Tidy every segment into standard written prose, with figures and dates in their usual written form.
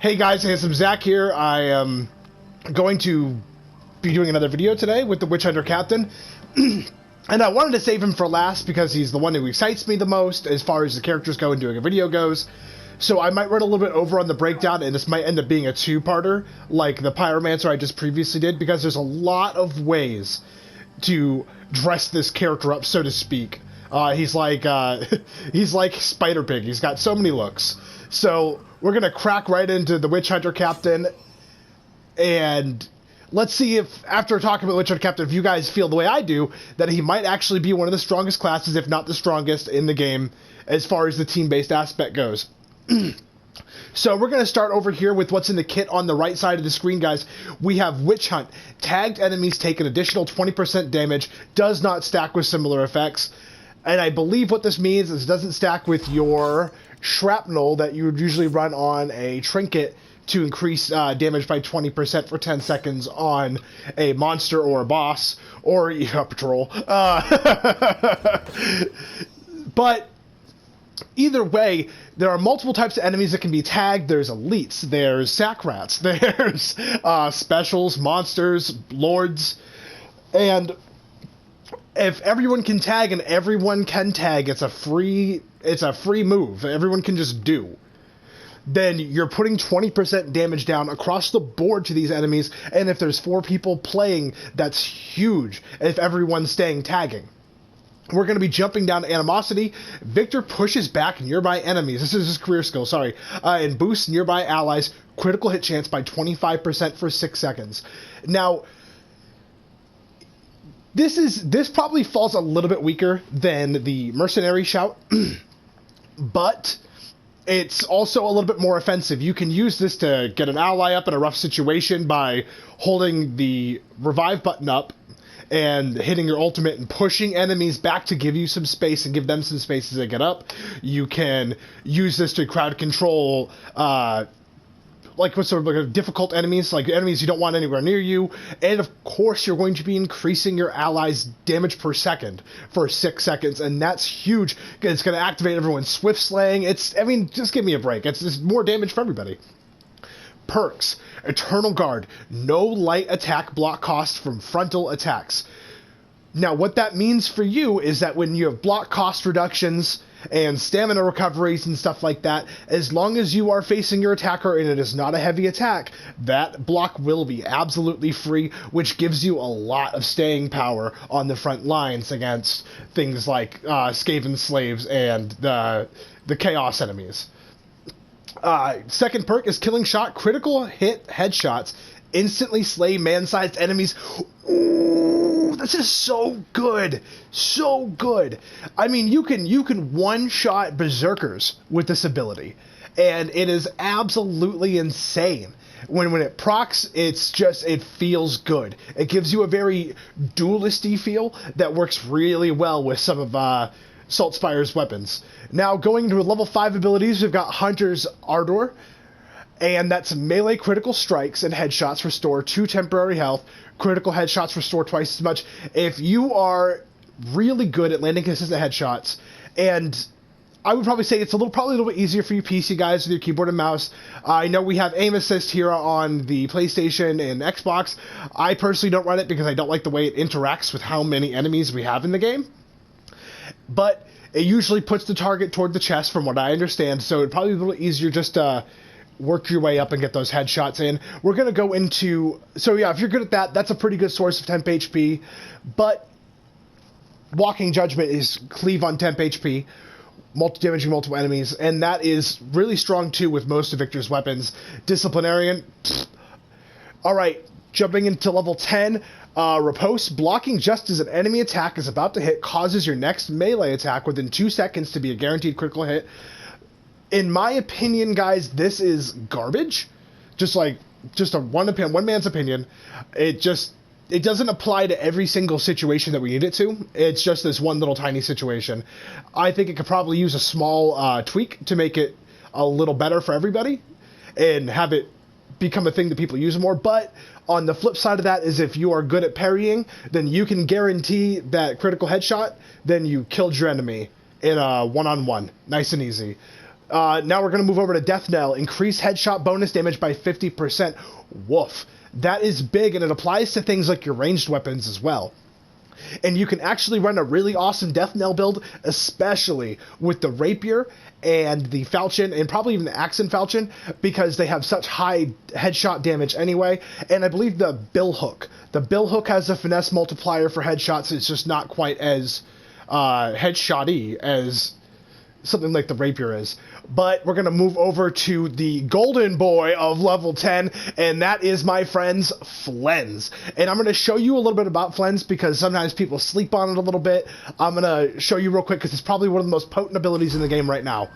Hey guys, Handsome Zach here. I am going to be doing another video today with the Witch Hunter Captain. And I wanted to save him for last because he's the one who excites me the most as far as the characters go and doing a video goes. So I might run a little bit over on the breakdown, and this might end up being a two-parter like the Pyromancer I just previously did, because there's a lot of ways to dress this character up, so to speak. He's like Spider-Pig. He's got so many looks. So we're going to crack right into the Witch Hunter Captain, and let's see if, after talking about Witch Hunter Captain, if you guys feel the way I do, that he might actually be one of the strongest classes, if not the strongest, in the game as far as the team-based aspect goes. So we're going to start over here with what's in the kit on the right side of the screen, guys. We have Witch Hunt. Tagged enemies take an additional 20% damage, does not stack with similar effects. And I believe what this means is it doesn't stack with your shrapnel that you would usually run on a trinket to increase damage by 20% for 10 seconds on a monster or a boss or a patrol. But either way, there are multiple types of enemies that can be tagged. There's elites, there's sack rats, there's specials, monsters, lords, and if everyone can tag and everyone can tag, it's a free move. Everyone can just do. Then you're putting 20% damage down across the board to these enemies, and if there's 4 people playing, that's huge. If everyone's staying tagging. We're going to be jumping down to Animosity. Victor pushes back nearby enemies. This is his career skill, sorry. And boosts nearby allies' critical hit chance by 25% for 6 seconds. Now, this probably falls a little bit weaker than the Mercenary Shout, but it's also a little bit more offensive. You can use this to get an ally up in a rough situation by holding the revive button up and hitting your ultimate and pushing enemies back to give you some space and give them some space as they get up. You can use this to crowd control like what's sort of like difficult enemies, like enemies you don't want anywhere near you. And of course, you're going to be increasing your allies' damage per second for 6 seconds, and that's huge. It's going to activate everyone's swift slaying. Just give me a break. It's just more damage for everybody. Perks: Eternal Guard, no light attack block cost from frontal attacks. Now, what that means for you is that when you have block cost reductions and stamina recoveries and stuff like that, as long as you are facing your attacker and it is not a heavy attack, that block will be absolutely free, which gives you a lot of staying power on the front lines against things like Skaven Slaves and the Chaos enemies. Second perk is Killing Shot. Critical hit headshots instantly slay man-sized enemies. Ooh, this is so good. So good. I mean, you can one-shot berserkers with this ability, and it is absolutely insane. When it procs, it feels good. It gives you a very dualisty feel that works really well with some of Saltspire's weapons. Now, going into level 5 abilities, we've got Hunter's Ardor, and that's melee critical strikes and headshots restore 2 temporary health. Critical headshots restore twice as much. If you are really good at landing consistent headshots, and I would probably say it's probably a little bit easier for you PC guys with your keyboard and mouse. I know we have aim assist here on the PlayStation and Xbox. I personally don't run it because I don't like the way it interacts with how many enemies we have in the game. But it usually puts the target toward the chest, from what I understand, so it'd probably be a little easier just to work your way up and get those headshots in. We're going to go into... So yeah, if you're good at that, that's a pretty good source of temp HP, but Walking Judgment is cleave on temp HP, damaging multiple enemies, and that is really strong too with most of Victor's weapons. Disciplinarian, alright, jumping into level 10, Riposte. Blocking just as an enemy attack is about to hit causes your next melee attack within 2 seconds to be a guaranteed critical hit. In my opinion, guys, this is garbage. Just a one man's opinion. It doesn't apply to every single situation that we need it to. It's just this one little tiny situation. I think it could probably use a small tweak to make it a little better for everybody and have it become a thing that people use more. But on the flip side of that is if you are good at parrying, then you can guarantee that critical headshot, then you killed your enemy in a one-on-one. Nice and easy. Now we're going to move over to Death Knell. Increase headshot bonus damage by 50%. Woof. That is big, and it applies to things like your ranged weapons as well. And you can actually run a really awesome Death Knell build, especially with the Rapier and the Falchion, and probably even the Axon Falchion, because they have such high headshot damage anyway. And I believe the Bill Hook. The Bill Hook has a finesse multiplier for headshots. It's just not quite as headshot-y as something like the Rapier is. But we're going to move over to the golden boy of level 10, and that is, my friends, Flens. And I'm going to show you a little bit about Flens because sometimes people sleep on it a little bit. I'm going to show you real quick because it's probably one of the most potent abilities in the game right now.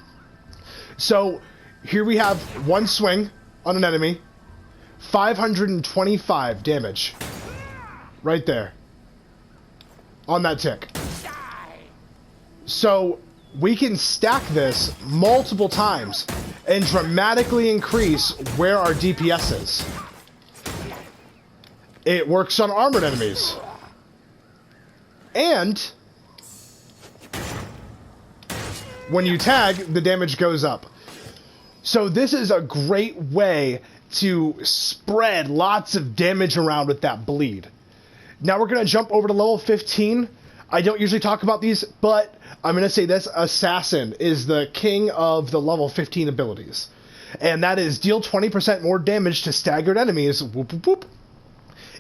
So here we have one swing on an enemy, 525 damage right there on that tick. So we can stack this multiple times and dramatically increase where our DPS is. It works on armored enemies. And when you tag, the damage goes up. So this is a great way to spread lots of damage around with that bleed. Now we're going to jump over to level 15. I don't usually talk about these, but I'm going to say this. Assassin is the king of the level 15 abilities. And that is deal 20% more damage to staggered enemies. Whoop, whoop, whoop.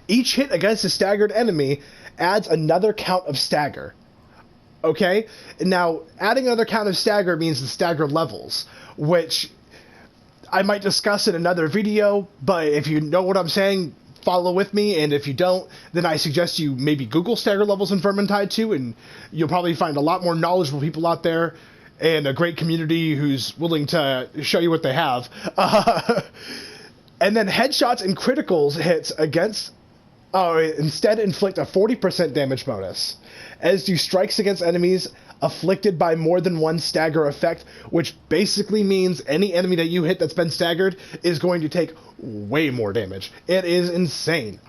Each hit against a staggered enemy adds another count of stagger. Okay? Now, adding another count of stagger means the stagger levels, which I might discuss in another video, but if you know what I'm saying, follow with me, and if you don't, then I suggest you maybe Google stagger levels in Vermintide 2, and you'll probably find a lot more knowledgeable people out there and a great community who's willing to show you what they have. And then headshots and criticals hits against instead inflict a 40% damage bonus, as do strikes against enemies afflicted by more than one stagger effect, which basically means any enemy that you hit that's been staggered is going to take way more damage. It is insane.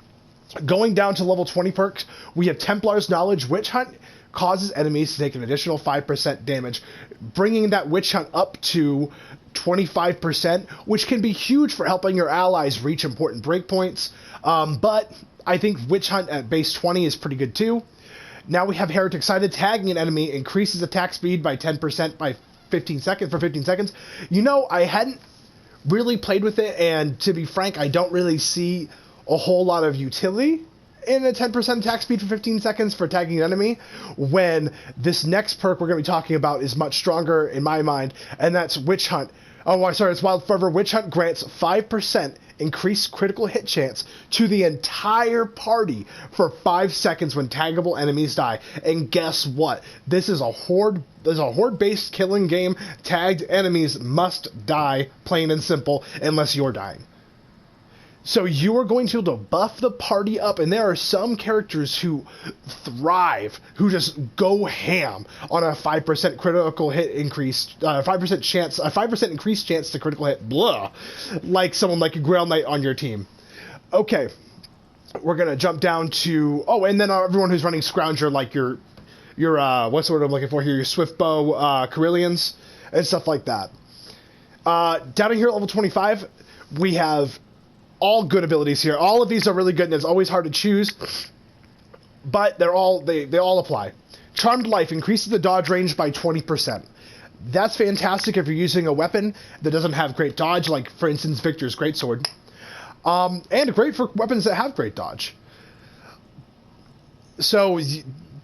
Going down to level 20 perks, we have Templar's Knowledge. Witch Hunt causes enemies to take an additional 5% damage, bringing that Witch Hunt up to 25%, which can be huge for helping your allies reach important breakpoints. But I think Witch Hunt at base 20 is pretty good too. Now we have Heretic Sighted. Tagging an enemy increases attack speed by 10% by 15 seconds for 15 seconds. You know, I hadn't really played with it, and to be frank, I don't really see a whole lot of utility in a 10% attack speed for 15 seconds for tagging an enemy, when this next perk we're going to be talking about is much stronger in my mind, and that's Witch Hunt. Oh, sorry, it's Wild Fervor. Witch Hunt grants 5% increased critical hit chance to the entire party for 5 seconds when taggable enemies die. And guess what? This is a horde-based killing game. Tagged enemies must die, plain and simple, unless you're dying. So you are going to be able to buff the party up, and there are some characters who thrive, who just go ham on a 5% critical hit increase, 5% chance, a 5% increased chance to critical hit, blah, like someone like a Grail Knight on your team. Okay, we're gonna jump down to and then everyone who's running Scrounger, like your what's the word I'm looking for here? Your Swiftbow Carillions and stuff like that. Down here at level 25, we have all good abilities here. All of these are really good, and it's always hard to choose, but they all apply. Charmed Life increases the dodge range by 20%. That's fantastic if you're using a weapon that doesn't have great dodge, like, for instance, Victor's Greatsword. And great for weapons that have great dodge. So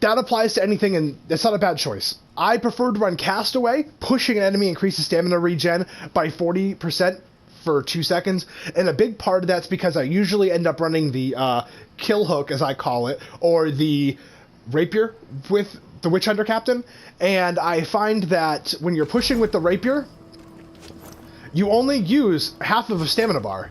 that applies to anything, and that's not a bad choice. I prefer to run Castaway. Pushing an enemy increases stamina regen by 40%. For 2 seconds, and a big part of that's because I usually end up running the kill hook, as I call it, or the rapier with the Witch Hunter Captain, and I find that when you're pushing with the rapier, you only use half of a stamina bar.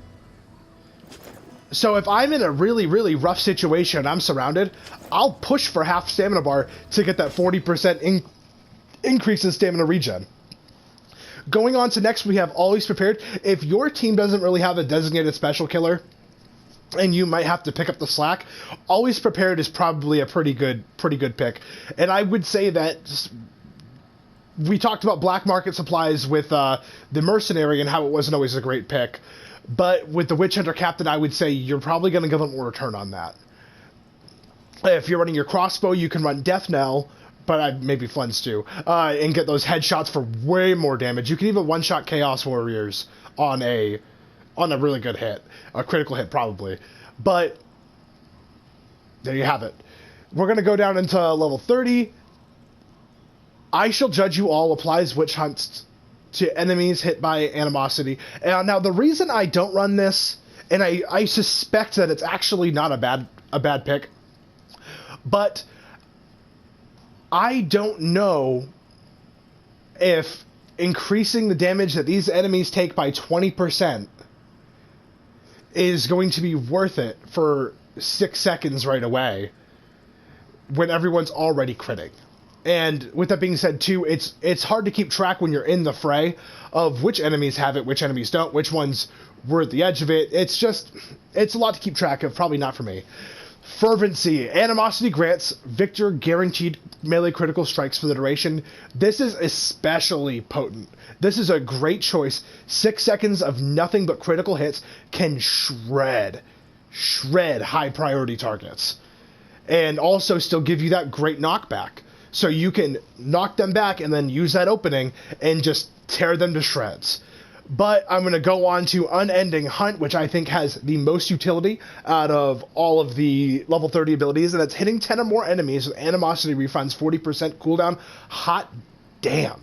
So if I'm in a really, really rough situation and I'm surrounded, I'll push for half stamina bar to get that 40% increase in stamina regen. Going on to next, we have Always Prepared. If your team doesn't really have a designated special killer, and you might have to pick up the slack, Always Prepared is probably a pretty good pick. And I would say that we talked about black market supplies with the Mercenary and how it wasn't always a great pick. But with the Witch Hunter Captain, I would say you're probably going to get a more return on that. If you're running your crossbow, you can run Death Knell, but maybe Flens too, and get those headshots for way more damage. You can even one-shot Chaos Warriors on a really good hit, a critical hit probably. But there you have it. We're going to go down into level 30. I Shall Judge You All applies Witch Hunts to enemies hit by animosity. Now, the reason I don't run this, and I suspect that it's actually not a bad pick, but I don't know if increasing the damage that these enemies take by 20% is going to be worth it for 6 seconds right away when everyone's already critting. And with that being said, too, it's hard to keep track when you're in the fray of which enemies have it, which enemies don't, which ones were at the edge of it. It's a lot to keep track of, probably not for me. Fervency. Animosity grants Victor guaranteed melee critical strikes for the duration. This is especially potent. This is a great choice. 6 seconds of nothing but critical hits can shred high priority targets. And also still give you that great knockback. So you can knock them back and then use that opening and just tear them to shreds. But I'm going to go on to Unending Hunt, which I think has the most utility out of all of the level 30 abilities, and that's hitting 10 or more enemies with animosity refunds, 40% cooldown. Hot damn.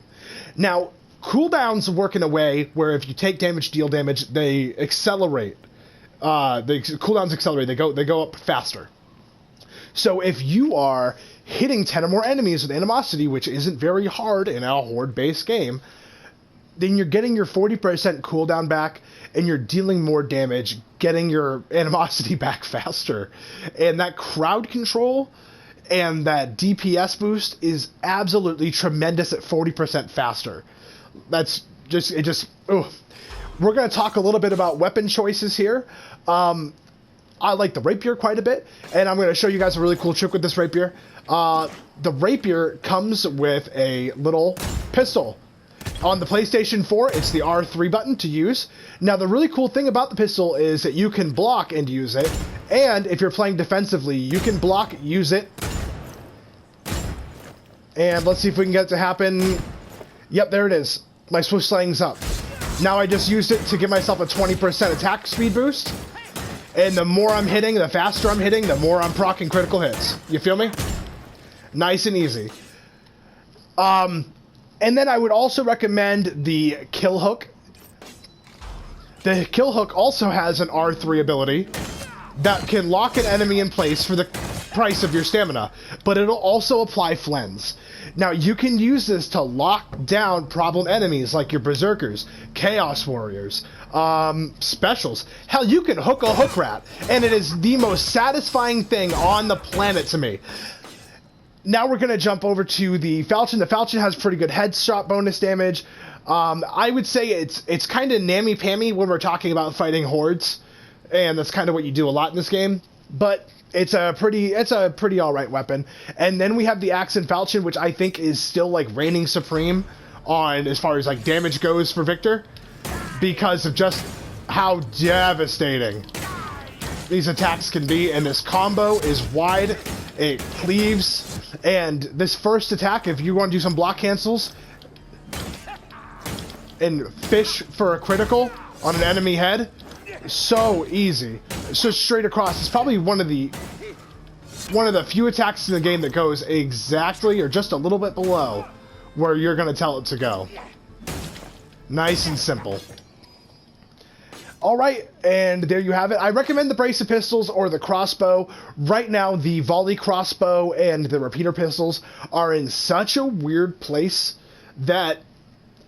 Now, cooldowns work in a way where if you take damage, deal damage, they accelerate. The cooldowns accelerate. They go up faster. So if you are hitting 10 or more enemies with animosity, which isn't very hard in a horde-based game, then you're getting your 40% cooldown back, and you're dealing more damage, getting your animosity back faster. And that crowd control and that DPS boost is absolutely tremendous at 40% faster. That's just, We're going to talk a little bit about weapon choices here. I like the Rapier quite a bit, and I'm going to show you guys a really cool trick with this Rapier. The Rapier comes with a little pistol. On the PlayStation 4, it's the R3 button to use. Now, the really cool thing about the pistol is that you can block and use it, and if you're playing defensively, you can block, use it. And let's see if we can get it to happen. Yep, there it is. My swoosh slang's up. Now I just used it to give myself a 20% attack speed boost. And the more I'm hitting, the faster I'm hitting, the more I'm proccing critical hits. You feel me? Nice and easy. And then I would also recommend the Kill Hook. The Kill Hook also has an R3 ability that can lock an enemy in place for the price of your stamina, but it'll also apply Flens. Now, you can use this to lock down problem enemies like your Berserkers, Chaos Warriors, Specials. Hell, you can hook a Hook Rat, and it is the most satisfying thing on the planet to me. Now we're going to jump over to the Falchion. The Falchion has pretty good headshot bonus damage. I would say it's kind of nammy-pammy when we're talking about fighting hordes, and that's kind of what you do a lot in this game. But it's a pretty alright weapon. And then we have the Axe and Falchion, which I think is still like reigning supreme on as far as like damage goes for Victor, because of just how devastating these attacks can be. And this combo is wide. It cleaves, and this first attack, if you want to do some block cancels and fish for a critical on an enemy head, so easy. So straight across. It's probably one of the few attacks in the game that goes exactly or just a little bit below where you're going to tell it to go. Nice and simple. Alright, and there you have it. I recommend the Brace of Pistols or the crossbow. Right now, the volley crossbow and the repeater pistols are in such a weird place that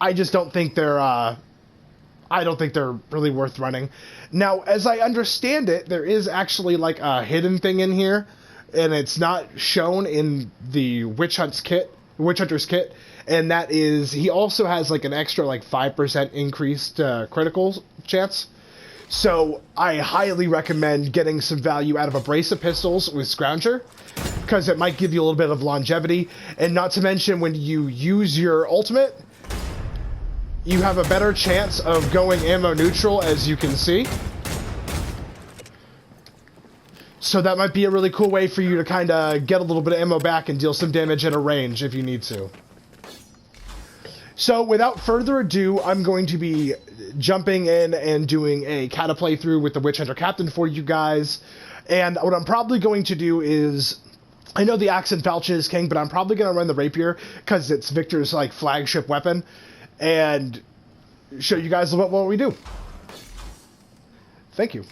I just don't think they're really worth running. Now, as I understand it, there is actually like a hidden thing in here, and it's not shown in the Witch Hunter's kit, and that is he also has like an extra like 5% increased critical chance. So I highly recommend getting some value out of a brace of pistols with Scrounger, because it might give you a little bit of longevity. And not to mention, when you use your ultimate, you have a better chance of going ammo neutral, as you can see. So that might be a really cool way for you to kind of get a little bit of ammo back and deal some damage at a range if you need to. So without further ado, I'm going to be jumping in and doing a kata playthrough with the Witch Hunter Captain for you guys. And what I'm probably going to do is, I know the Axe and Falchion is king, but I'm probably going to run the Rapier because it's Victor's like flagship weapon, and show you guys what we do. Thank you.